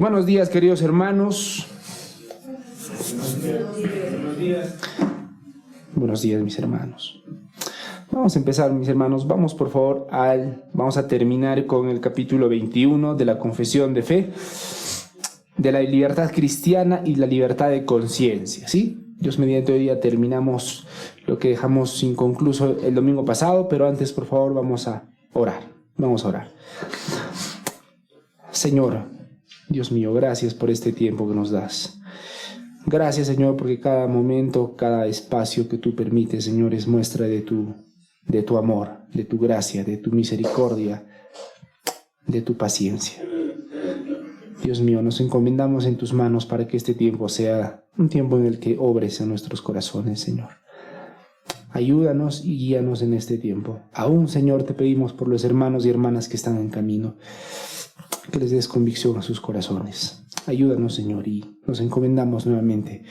Buenos días, queridos hermanos. Buenos días, mis hermanos. Vamos a empezar, mis hermanos. Vamos, por favor, vamos a terminar con el capítulo 21 de la Confesión de Fe, de la libertad cristiana y la libertad de conciencia, ¿sí? Dios mediante, hoy día terminamos lo que dejamos inconcluso el domingo pasado, pero antes, por favor, vamos a orar. Vamos a orar. Señor, Dios mío, gracias por este tiempo que nos das. Gracias, Señor, porque cada momento, cada espacio que tú permites, Señor, es muestra de tu amor, de tu gracia, de tu misericordia, de tu paciencia. Dios mío, nos encomendamos en tus manos para que este tiempo sea un tiempo en el que obres en nuestros corazones, Señor. Ayúdanos y guíanos en este tiempo. Aún, Señor, te pedimos por los hermanos y hermanas que están en camino, que les des convicción a sus corazones. Ayúdanos, Señor, y nos encomendamos nuevamente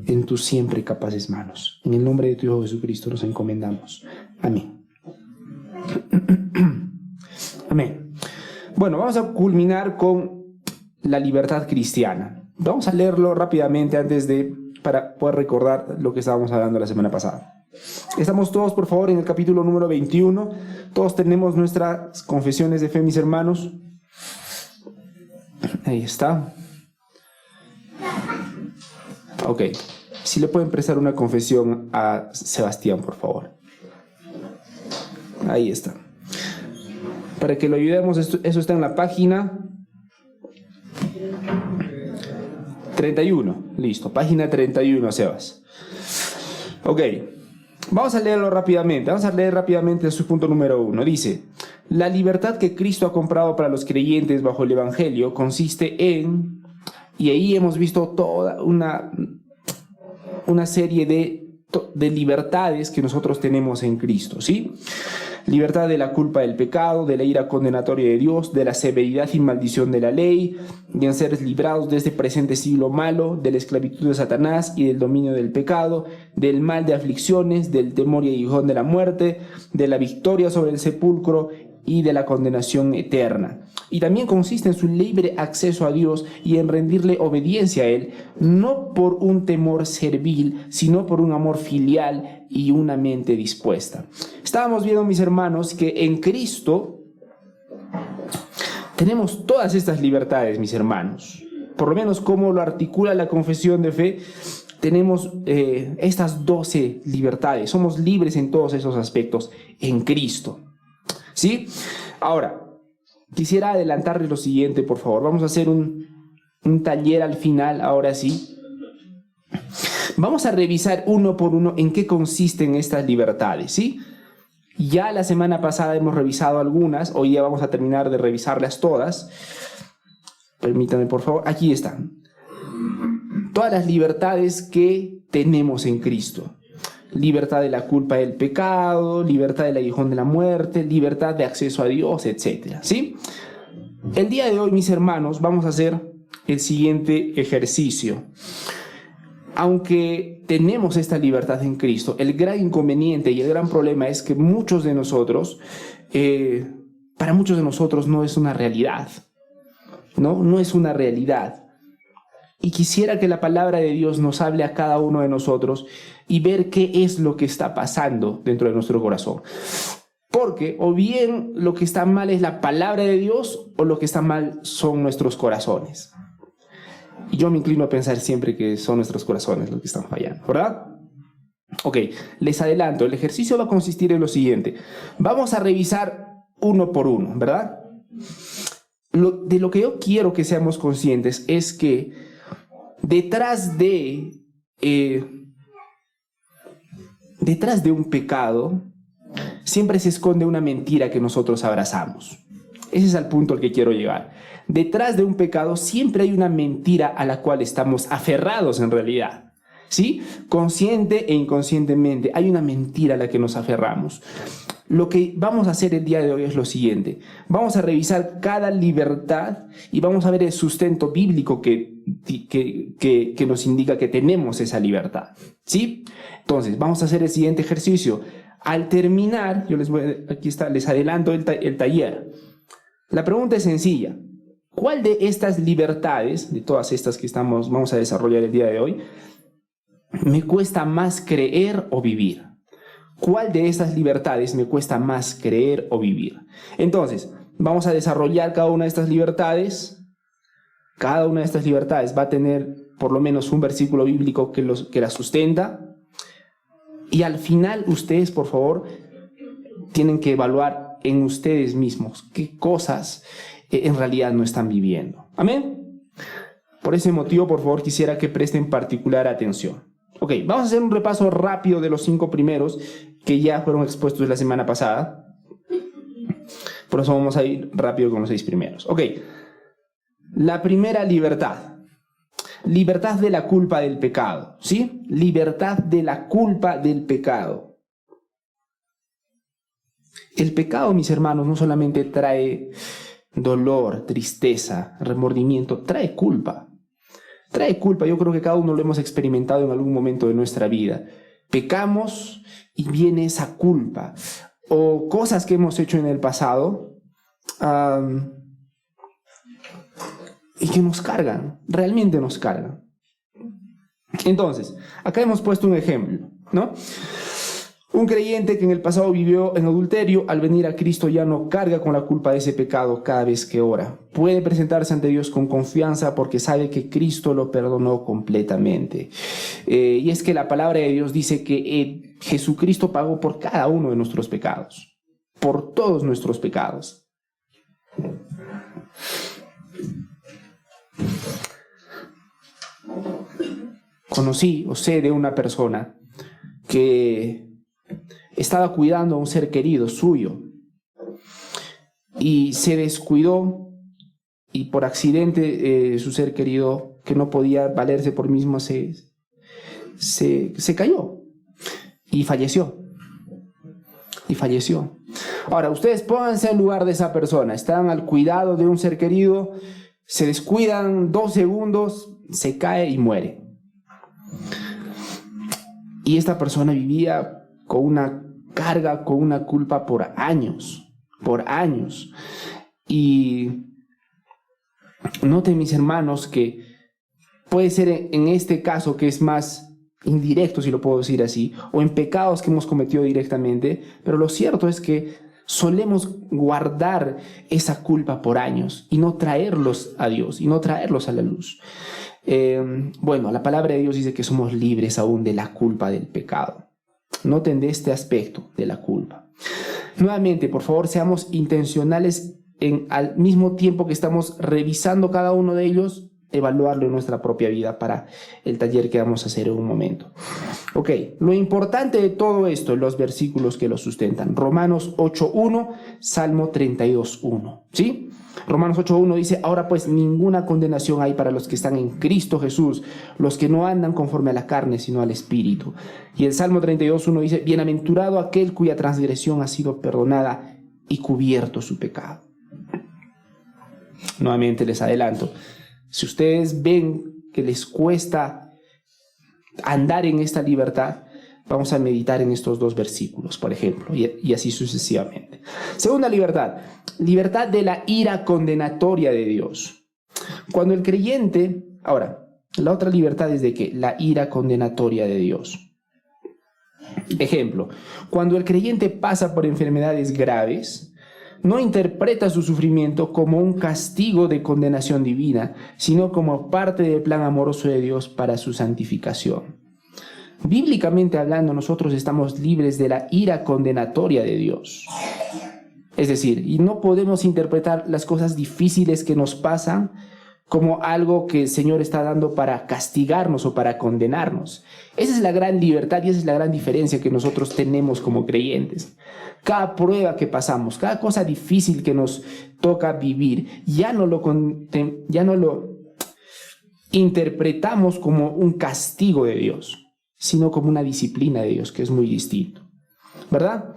en tus siempre capaces manos. En el nombre de tu Hijo Jesucristo nos encomendamos. Amén. Amén. Bueno, vamos a culminar con la libertad cristiana. Vamos a leerlo rápidamente para poder recordar lo que estábamos hablando la semana pasada. Estamos todos, por favor, en el capítulo número 21. Todos tenemos nuestras confesiones de fe, mis hermanos. Ahí está. Ok. Si le pueden prestar una confesión a Sebastián, por favor. Ahí está. Para que lo ayudemos, eso está en la página 31. Listo, página 31, Sebas. Ok. Vamos a leerlo rápidamente. Vamos a leer rápidamente su punto número 1. Dice: la libertad que Cristo ha comprado para los creyentes bajo el Evangelio consiste en... Y ahí hemos visto toda una serie de libertades que nosotros tenemos en Cristo, ¿sí? Libertad de la culpa del pecado, de la ira condenatoria de Dios, de la severidad y maldición de la ley, de en ser librados de este presente siglo malo, de la esclavitud de Satanás y del dominio del pecado, del mal de aflicciones, del temor y aguijón de la muerte, de la victoria sobre el sepulcro y de la condenación eterna. Y también consiste en su libre acceso a Dios y en rendirle obediencia a Él, no por un temor servil, sino por un amor filial y una mente dispuesta. Estábamos viendo, mis hermanos, que en Cristo tenemos todas estas libertades, mis hermanos. Por lo menos como lo articula la confesión de fe, tenemos estas 12 libertades. Somos libres en todos esos aspectos en Cristo, ¿sí? Ahora, quisiera adelantarles lo siguiente, por favor. Vamos a hacer un taller al final, ahora sí. Vamos a revisar uno por uno en qué consisten estas libertades, ¿sí? Ya la semana pasada hemos revisado algunas, hoy ya vamos a terminar de revisarlas todas. Permítanme, por favor, aquí están. Todas las libertades que tenemos en Cristo. Libertad de la culpa del pecado, libertad del aguijón de la muerte, libertad de acceso a Dios, etc. ¿Sí? El día de hoy, mis hermanos, vamos a hacer el siguiente ejercicio. Aunque tenemos esta libertad en Cristo, el gran inconveniente y el gran problema es que muchos de nosotros, para muchos de nosotros no es una realidad, ¿no? No es una realidad. Y quisiera que la palabra de Dios nos hable a cada uno de nosotros y ver qué es lo que está pasando dentro de nuestro corazón. Porque o bien lo que está mal es la palabra de Dios o lo que está mal son nuestros corazones. Y yo me inclino a pensar siempre que son nuestros corazones los que están fallando, ¿verdad? Ok, les adelanto, el ejercicio va a consistir en lo siguiente. Vamos a revisar uno por uno, ¿verdad? De lo que yo quiero que seamos conscientes es que detrás de un pecado siempre se esconde una mentira que nosotros abrazamos. Ese es el punto al que quiero llegar. Detrás de un pecado siempre hay una mentira a la cual estamos aferrados en realidad, ¿sí? Consciente e inconscientemente hay una mentira a la que nos aferramos. Lo que vamos a hacer el día de hoy es lo siguiente. Vamos a revisar cada libertad y vamos a ver el sustento bíblico que nos indica que tenemos esa libertad, ¿sí? Entonces, vamos a hacer el siguiente ejercicio. Al terminar, aquí está, les adelanto el taller. La pregunta es sencilla. ¿cuál de estas libertades, de todas estas que vamos a desarrollar el día de hoy, me cuesta más creer o vivir? ¿Cuál de estas libertades me cuesta más creer o vivir? Entonces, vamos a desarrollar cada una de estas libertades. Cada una de estas libertades va a tener por lo menos un versículo bíblico que la sustenta. Y al final, ustedes, por favor, tienen que evaluar en ustedes mismos qué cosas en realidad no están viviendo. ¿Amén? Por ese motivo, por favor, quisiera que presten particular atención. Ok, vamos a hacer un repaso rápido de los 5 primeros que ya fueron expuestos la semana pasada. Por eso vamos a ir rápido con los 6 primeros. Ok, la primera libertad. Libertad de la culpa del pecado, ¿sí? Libertad de la culpa del pecado. El pecado, mis hermanos, no solamente trae dolor, tristeza, remordimiento, trae culpa. Trae culpa, yo creo que cada uno lo hemos experimentado en algún momento de nuestra vida. Pecamos y viene esa culpa. O cosas que hemos hecho en el pasado y que nos cargan, realmente nos cargan. Entonces, acá hemos puesto un ejemplo, ¿no? Un creyente que en el pasado vivió en adulterio, al venir a Cristo ya no carga con la culpa de ese pecado cada vez que ora. Puede presentarse ante Dios con confianza porque sabe que Cristo lo perdonó completamente. Y es que la palabra de Dios dice que Jesucristo pagó por cada uno de nuestros pecados, por todos nuestros pecados. Conocí o sé de una persona que estaba cuidando a un ser querido suyo y se descuidó y por accidente su ser querido, que no podía valerse por mismo, se cayó y falleció. Ahora, ustedes pónganse en lugar de esa persona. Están al cuidado de un ser querido, se descuidan 2 segundos, se cae y muere. Y esta persona vivía con una carga, con una culpa por años. Y noten, mis hermanos, que puede ser en este caso que es más indirecto, si lo puedo decir así, o en pecados que hemos cometido directamente, pero lo cierto es que solemos guardar esa culpa por años y no traerlos a Dios y no traerlos a la luz. Bueno, la palabra de Dios dice que somos libres aún de la culpa del pecado. Noten de este aspecto de la culpa. Nuevamente, por favor, seamos intencionales al mismo tiempo que estamos revisando cada uno de ellos, evaluarlo en nuestra propia vida para el taller que vamos a hacer en un momento. Ok, lo importante de todo esto, los versículos que lo sustentan. Romanos 8.1, Salmo 32.1, ¿sí? Romanos 8.1 dice: ahora pues ninguna condenación hay para los que están en Cristo Jesús, los que no andan conforme a la carne, sino al Espíritu. Y el Salmo 32.1 dice: bienaventurado aquel cuya transgresión ha sido perdonada y cubierto su pecado. Nuevamente les adelanto, si ustedes ven que les cuesta andar en esta libertad, vamos a meditar en estos 2 versículos, por ejemplo, y así sucesivamente. Segunda libertad, libertad de la ira condenatoria de Dios. Cuando el creyente, ahora, la otra libertad es de que la ira condenatoria de Dios. Ejemplo, cuando el creyente pasa por enfermedades graves, no interpreta su sufrimiento como un castigo de condenación divina, sino como parte del plan amoroso de Dios para su santificación. Bíblicamente hablando, nosotros estamos libres de la ira condenatoria de Dios. Es decir, y no podemos interpretar las cosas difíciles que nos pasan como algo que el Señor está dando para castigarnos o para condenarnos. Esa es la gran libertad y esa es la gran diferencia que nosotros tenemos como creyentes. Cada prueba que pasamos, cada cosa difícil que nos toca vivir, ya no lo interpretamos como un castigo de Dios, sino como una disciplina de Dios, que es muy distinto, ¿verdad?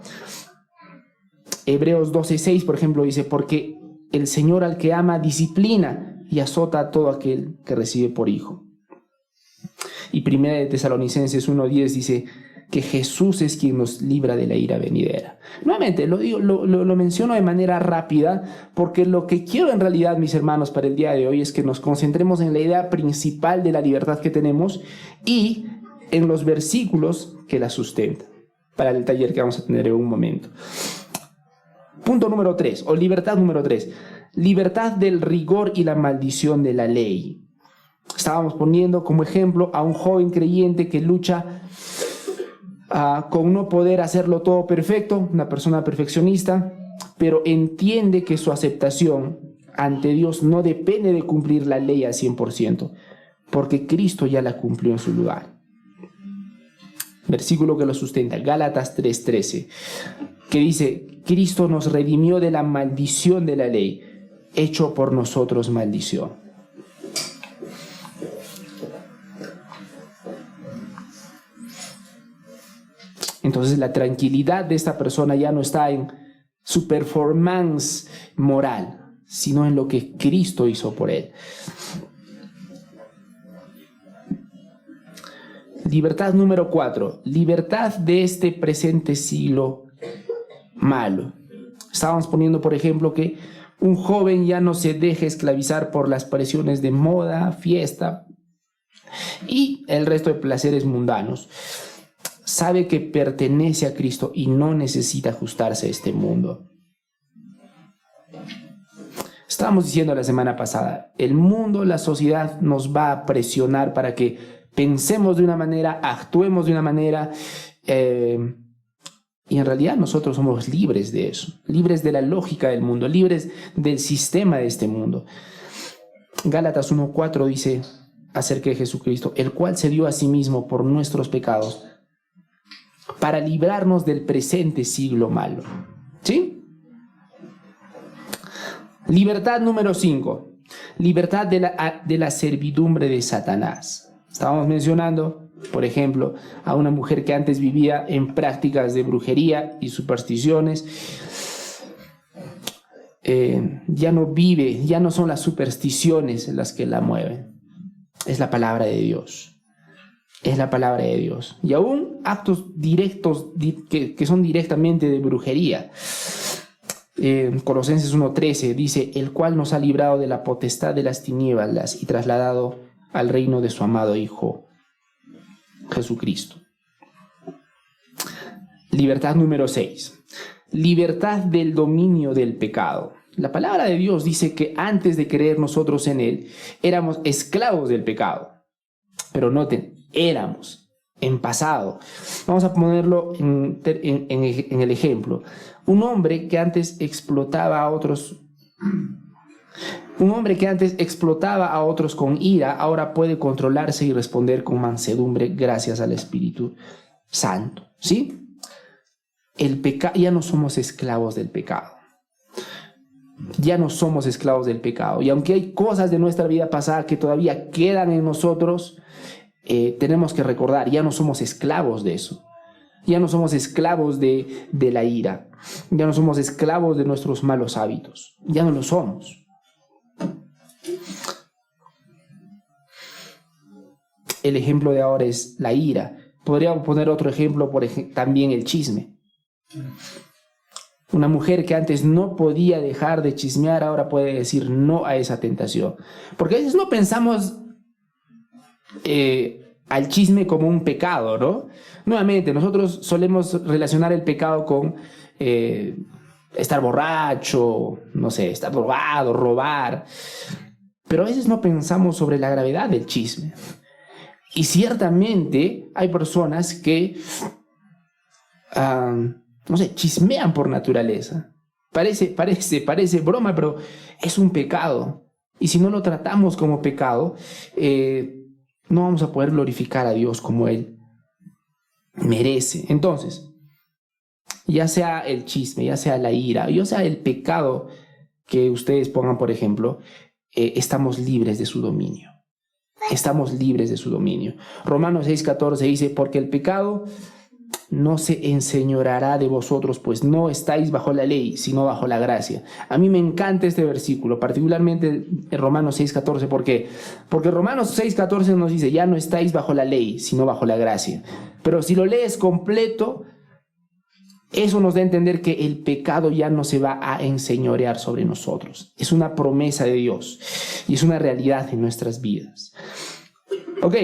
Hebreos 12:6, por ejemplo, dice: porque el Señor al que ama disciplina y azota a todo aquel que recibe por hijo. Y 1 Tesalonicenses 1:10 dice: que Jesús es quien nos libra de la ira venidera. Nuevamente, lo menciono de manera rápida porque lo que quiero en realidad, mis hermanos, para el día de hoy es que nos concentremos en la idea principal de la libertad que tenemos y en los versículos que la sustentan, para el taller que vamos a tener en un momento. Punto número 3, o libertad número 3. Libertad del rigor y la maldición de la ley. Estábamos poniendo como ejemplo a un joven creyente que lucha con no poder hacerlo todo perfecto, una persona perfeccionista, pero entiende que su aceptación ante Dios no depende de cumplir la ley al 100%, porque Cristo ya la cumplió en su lugar. Versículo que lo sustenta, Gálatas 3:13, que dice: Cristo nos redimió de la maldición de la ley, hecho por nosotros maldición. Entonces la tranquilidad de esta persona ya no está en su performance moral, sino en lo que Cristo hizo por él. Libertad número 4, libertad de este presente siglo malo. Estábamos poniendo, por ejemplo, que un joven ya no se deje esclavizar por las presiones de moda, fiesta y el resto de placeres mundanos. Sabe que pertenece a Cristo y no necesita ajustarse a este mundo. Estábamos diciendo la semana pasada, el mundo, la sociedad nos va a presionar para que pensemos de una manera, actuemos de una manera, y en realidad nosotros somos libres de eso, libres de la lógica del mundo, libres del sistema de este mundo. Gálatas 1:4 dice acerca de Jesucristo, el cual se dio a sí mismo por nuestros pecados, para librarnos del presente siglo malo. ¿Sí? Libertad número 5. Libertad de la servidumbre de Satanás. Estábamos mencionando, por ejemplo, a una mujer que antes vivía en prácticas de brujería y supersticiones. Ya no vive, ya no son las supersticiones las que la mueven. Es la palabra de Dios. Es la palabra de Dios. Y aún actos directos que son directamente de brujería. Colosenses 1:13 dice, el cual nos ha librado de la potestad de las tinieblas y trasladado al reino de su amado Hijo Jesucristo. Libertad número 6. Libertad del dominio del pecado. La palabra de Dios dice que antes de creer nosotros en Él, éramos esclavos del pecado. Pero noten, éramos en pasado. Vamos a ponerlo en el ejemplo. Un hombre que antes explotaba a otros con ira, ahora puede controlarse y responder con mansedumbre gracias al Espíritu Santo. ¿Sí? Ya no somos esclavos del pecado. Ya no somos esclavos del pecado. Y aunque hay cosas de nuestra vida pasada que todavía quedan en nosotros, tenemos que recordar, ya no somos esclavos de eso. Ya no somos esclavos de la ira. Ya no somos esclavos de nuestros malos hábitos. Ya no lo somos. El ejemplo de ahora es la ira. Podríamos poner otro ejemplo, también el chisme. Una mujer que antes no podía dejar de chismear, ahora puede decir no a esa tentación. Porque a veces no pensamos al chisme como un pecado, ¿no? Nuevamente, nosotros solemos relacionar el pecado con estar borracho, no sé, estar drogado, robar. Pero a veces no pensamos sobre la gravedad del chisme. Y ciertamente hay personas que, no sé, chismean por naturaleza. Parece broma, pero es un pecado. Y si no lo tratamos como pecado, no vamos a poder glorificar a Dios como Él merece. Entonces, ya sea el chisme, ya sea la ira, ya sea el pecado que ustedes pongan, por ejemplo, estamos libres de su dominio. Estamos libres de su dominio. Romanos 6:14 dice, porque el pecado no se enseñoreará de vosotros, pues no estáis bajo la ley, sino bajo la gracia. A mí me encanta este versículo, particularmente en Romanos 6:14. ¿Por qué? Porque Romanos 6:14 nos dice, ya no estáis bajo la ley, sino bajo la gracia. Pero si lo lees completo, eso nos da a entender que el pecado ya no se va a enseñorear sobre nosotros. Es una promesa de Dios y es una realidad en nuestras vidas. Ok.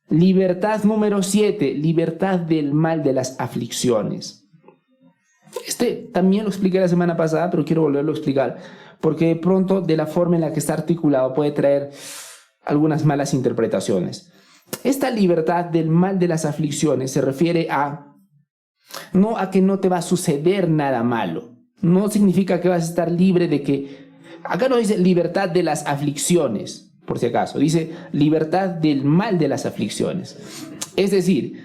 Libertad número 7, libertad del mal de las aflicciones. También lo expliqué la semana pasada, pero quiero volverlo a explicar, porque de pronto de la forma en la que está articulado puede traer algunas malas interpretaciones. Esta libertad del mal de las aflicciones se refiere no a que no te va a suceder nada malo. No significa que vas a estar libre de que... Acá no dice libertad de las aflicciones, por si acaso. Dice libertad del mal de las aflicciones. Es decir,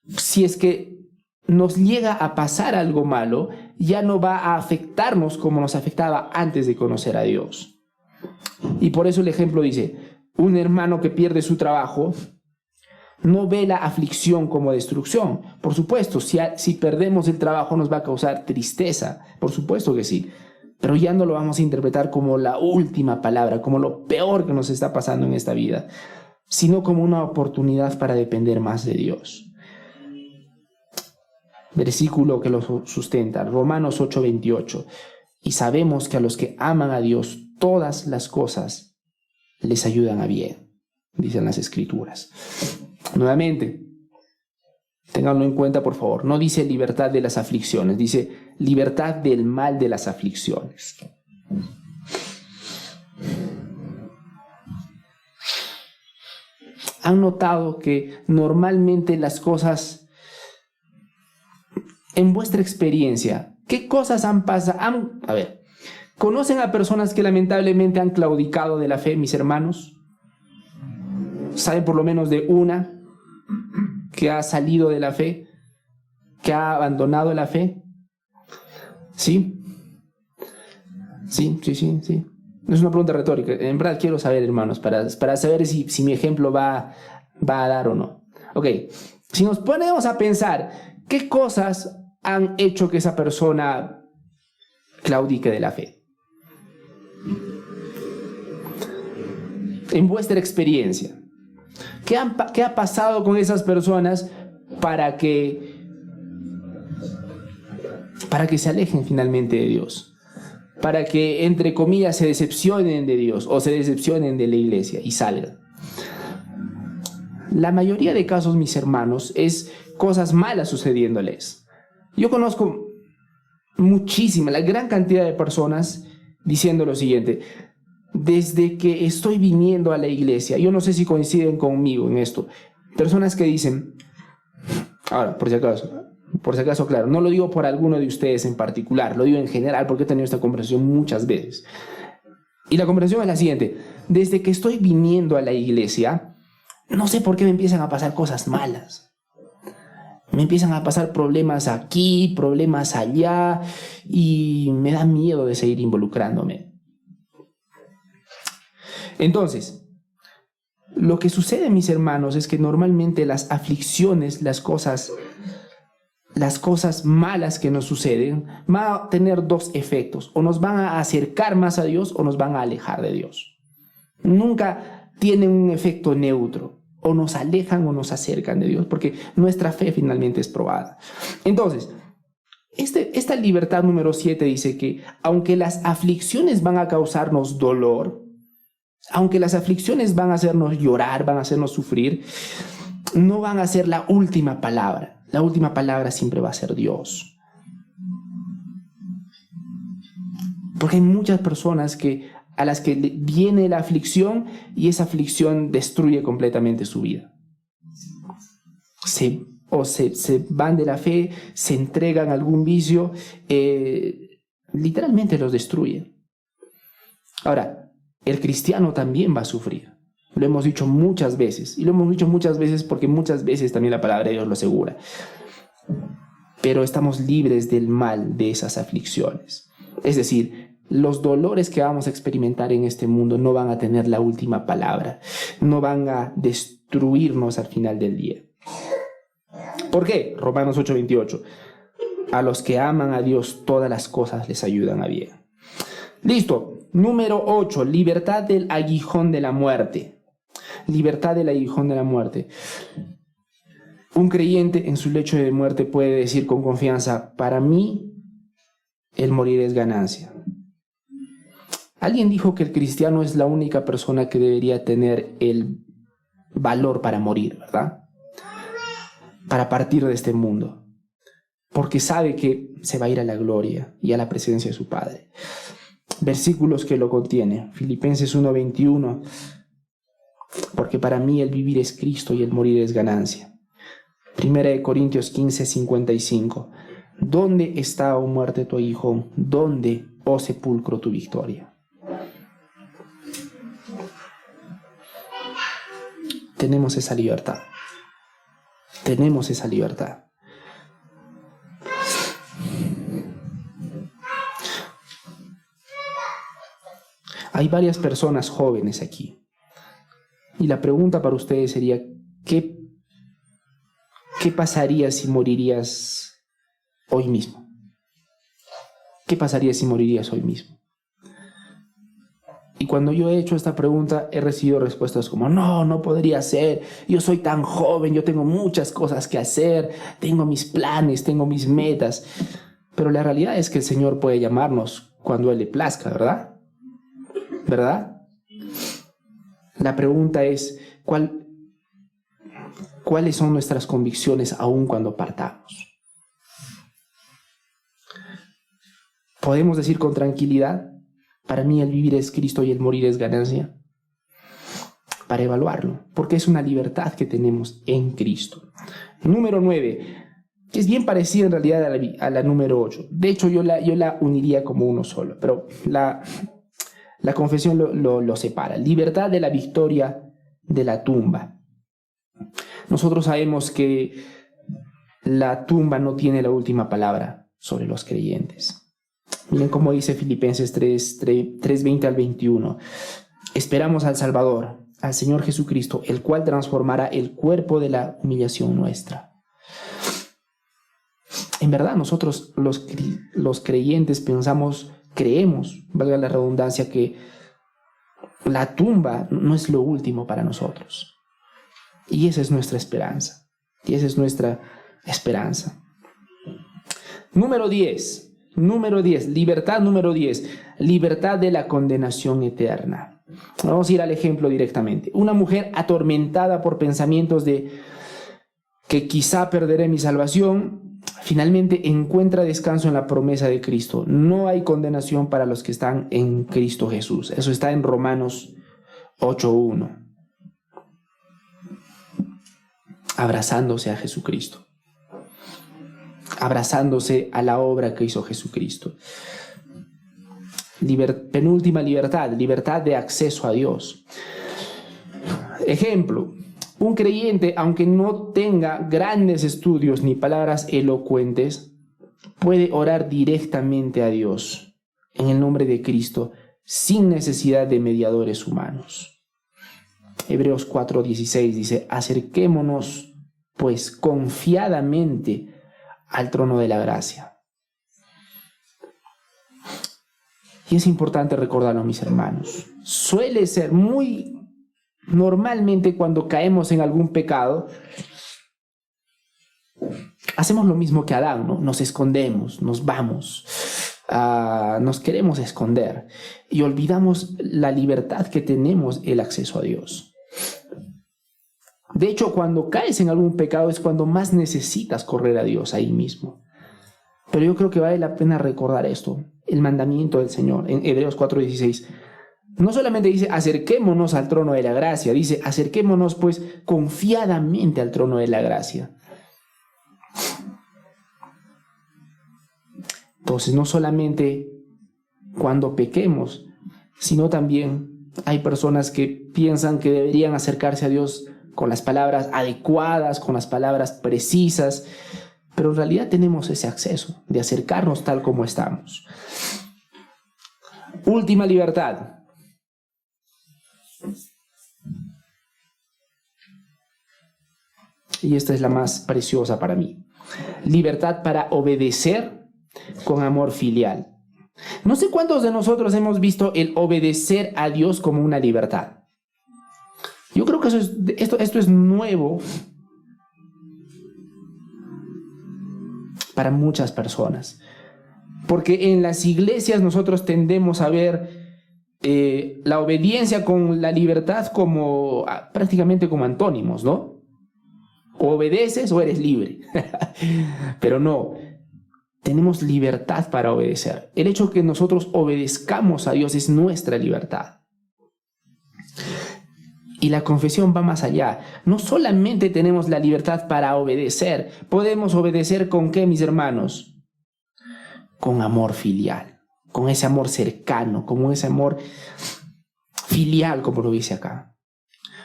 si es que nos llega a pasar algo malo, ya no va a afectarnos como nos afectaba antes de conocer a Dios. Y por eso el ejemplo dice, un hermano que pierde su trabajo no ve la aflicción como destrucción. Por supuesto, si perdemos el trabajo nos va a causar tristeza, por supuesto que sí, pero ya no lo vamos a interpretar como la última palabra, como lo peor que nos está pasando en esta vida, sino como una oportunidad para depender más de Dios. Versículo que lo sustenta, Romanos 8:28. Y sabemos que a los que aman a Dios, todas las cosas les ayudan a bien, dicen las Escrituras. Nuevamente, ténganlo en cuenta, por favor. No dice libertad de las aflicciones, dice libertad del mal de las aflicciones. ¿Han notado que normalmente las cosas... En vuestra experiencia, ¿qué cosas han pasado? A ver, ¿conocen a personas que lamentablemente han claudicado de la fe, mis hermanos? ¿Saben por lo menos de una que ha salido de la fe, que ha abandonado la fe? ¿Sí? Sí. No es una pregunta retórica. En verdad quiero saber, hermanos, para saber si mi ejemplo va a dar o no. Ok, si nos ponemos a pensar, ¿qué cosas han hecho que esa persona claudique de la fe? En vuestra experiencia, ¿qué ha pasado con esas personas para que se alejen finalmente de Dios? Para que, entre comillas, se decepcionen de Dios o se decepcionen de la iglesia y salgan. La mayoría de casos, mis hermanos, es cosas malas sucediéndoles. Yo conozco la gran cantidad de personas diciendo lo siguiente: desde que estoy viniendo a la iglesia, yo no sé si coinciden conmigo en esto, personas que dicen, ahora, por si acaso, claro, no lo digo por alguno de ustedes en particular, lo digo en general porque he tenido esta conversación muchas veces. Y la conversación es la siguiente: desde que estoy viniendo a la iglesia, no sé por qué me empiezan a pasar cosas malas. Me empiezan a pasar problemas aquí, problemas allá, y me da miedo de seguir involucrándome. Entonces, lo que sucede, mis hermanos, es que normalmente las aflicciones, las cosas malas que nos suceden, van a tener dos efectos: o nos van a acercar más a Dios o nos van a alejar de Dios. Nunca tienen un efecto neutro. O nos alejan o nos acercan de Dios, porque nuestra fe finalmente es probada. Entonces, esta libertad número 7 dice que aunque las aflicciones van a causarnos dolor, aunque las aflicciones van a hacernos llorar, van a hacernos sufrir, no van a ser la última palabra. La última palabra siempre va a ser Dios. Porque hay muchas personas a las que viene la aflicción y esa aflicción destruye completamente su vida. Se van de la fe, se entregan a algún vicio, literalmente los destruye. Ahora, el cristiano también va a sufrir. Lo hemos dicho muchas veces, y lo hemos dicho muchas veces porque muchas veces también la palabra de Dios lo asegura. Pero estamos libres del mal de esas aflicciones. Es decir, los dolores que vamos a experimentar en este mundo no van a tener la última palabra, no van a destruirnos al final del día. ¿Por qué? Romanos 8:28. A los que aman a Dios, todas las cosas les ayudan a bien. Listo. Número 8, libertad del aguijón de la muerte. libertad del aguijón de la muerte. Un creyente en su lecho de muerte puede decir con confianza, para mí el morir es ganancia. Alguien dijo que el cristiano es la única persona que debería tener el valor para morir, ¿verdad? Para partir de este mundo, porque sabe que se va a ir a la gloria y a la presencia de su Padre. Versículos que lo contienen, Filipenses 1:21, porque para mí el vivir es Cristo y el morir es ganancia. 1 Corintios 15:55, ¿dónde está, oh muerte, tu aguijón? ¿Dónde, oh sepulcro, tu victoria? Tenemos esa libertad. Tenemos esa libertad. Hay varias personas jóvenes aquí. Y la pregunta para ustedes sería, ¿qué pasaría si morirías hoy mismo? ¿Qué pasaría si morirías hoy mismo? Y cuando yo he hecho esta pregunta, he recibido respuestas como, no podría ser, yo soy tan joven, yo tengo muchas cosas que hacer, tengo mis planes, tengo mis metas. Pero la realidad es que el Señor puede llamarnos cuando Él le plazca, ¿verdad? ¿Verdad? La pregunta es, ¿cuáles son nuestras convicciones aún cuando partamos? ¿Podemos decir con tranquilidad, para mí el vivir es Cristo y el morir es ganancia? Para evaluarlo, porque es una libertad que tenemos en Cristo. Número 9, que es bien parecida en realidad a la número 8. De hecho, yo la uniría como uno solo, pero la confesión lo separa. Libertad de la victoria de la tumba. Nosotros sabemos que la tumba no tiene la última palabra sobre los creyentes. Miren cómo dice Filipenses 3:20 al 21. Esperamos al Salvador, al Señor Jesucristo, el cual transformará el cuerpo de la humillación nuestra. En verdad, nosotros los creyentes creemos, valga la redundancia, que la tumba no es lo último para nosotros. Y esa es nuestra esperanza. Número 10, libertad número 10, libertad de la condenación eterna. Vamos a ir al ejemplo directamente. Una mujer atormentada por pensamientos de que quizá perderé mi salvación, finalmente encuentra descanso en la promesa de Cristo. No hay condenación para los que están en Cristo Jesús. Eso está en Romanos 8:1. Abrazándose a Jesucristo. Abrazándose a la obra que hizo Jesucristo. Penúltima libertad de acceso a Dios. Ejemplo, un creyente, aunque no tenga grandes estudios ni palabras elocuentes, puede orar directamente a Dios en el nombre de Cristo sin necesidad de mediadores humanos. Hebreos 4:16 dice, acerquémonos pues confiadamente al trono de la gracia. Y es importante recordarlo, mis hermanos. Suele ser muy normalmente cuando caemos en algún pecado, hacemos lo mismo que Adán, ¿no? Nos escondemos, nos vamos, nos queremos esconder y olvidamos la libertad que tenemos, el acceso a Dios. De hecho, cuando caes en algún pecado es cuando más necesitas correr a Dios ahí mismo. Pero yo creo que vale la pena recordar esto, el mandamiento del Señor en Hebreos 4:16. No solamente dice acerquémonos al trono de la gracia, dice acerquémonos pues confiadamente al trono de la gracia. Entonces no solamente cuando pequemos, sino también hay personas que piensan que deberían acercarse a Dios con las palabras adecuadas, con las palabras precisas, pero en realidad tenemos ese acceso de acercarnos tal como estamos. Última libertad. Y esta es la más preciosa para mí. Libertad para obedecer con amor filial. No sé cuántos de nosotros hemos visto el obedecer a Dios como una libertad. Yo creo que esto es nuevo para muchas personas. Porque en las iglesias nosotros tendemos a ver la obediencia con la libertad como prácticamente como antónimos, ¿no? O obedeces o eres libre. Pero no, tenemos libertad para obedecer. El hecho de que nosotros obedezcamos a Dios es nuestra libertad. Y la confesión va más allá. No solamente tenemos la libertad para obedecer, podemos obedecer ¿con qué, mis hermanos? Con amor filial, con ese amor cercano, con ese amor filial, como lo dice acá.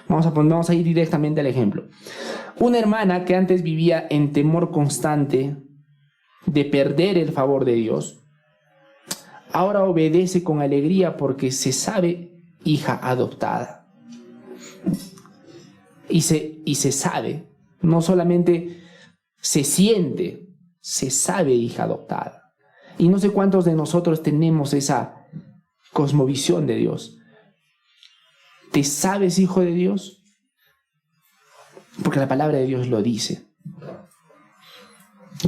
Vamos a ir directamente al ejemplo. Una hermana que antes vivía en temor constante de perder el favor de Dios, ahora obedece con alegría porque se sabe hija adoptada. Y se sabe, no solamente se siente, se sabe hija adoptada. Y no sé cuántos de nosotros tenemos esa cosmovisión de Dios. ¿Te sabes hijo de Dios? Porque la palabra de Dios lo dice.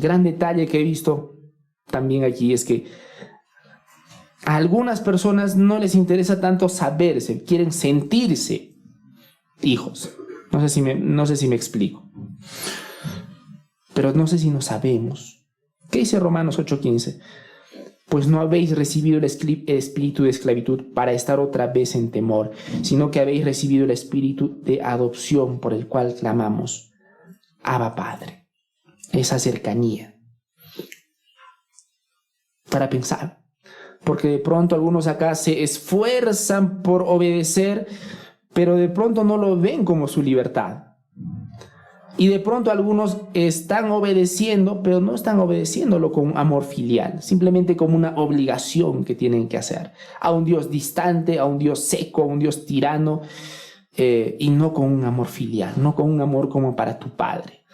Gran detalle que he visto también aquí es que a algunas personas no les interesa tanto saberse, quieren sentirse hijos. No sé si me explico. Pero no sé si nos sabemos. ¿Qué dice Romanos 8:15? Pues no habéis recibido el espíritu de esclavitud para estar otra vez en temor, sino que habéis recibido el espíritu de adopción por el cual clamamos, Abba Padre. Esa cercanía. Para pensar. Porque de pronto algunos acá se esfuerzan por obedecer, pero de pronto no lo ven como su libertad. Y de pronto algunos están obedeciendo, pero no están obedeciéndolo con amor filial, simplemente como una obligación que tienen que hacer. A un Dios distante, a un Dios seco, a un Dios tirano, y no con un amor filial, no con un amor como para tu padre.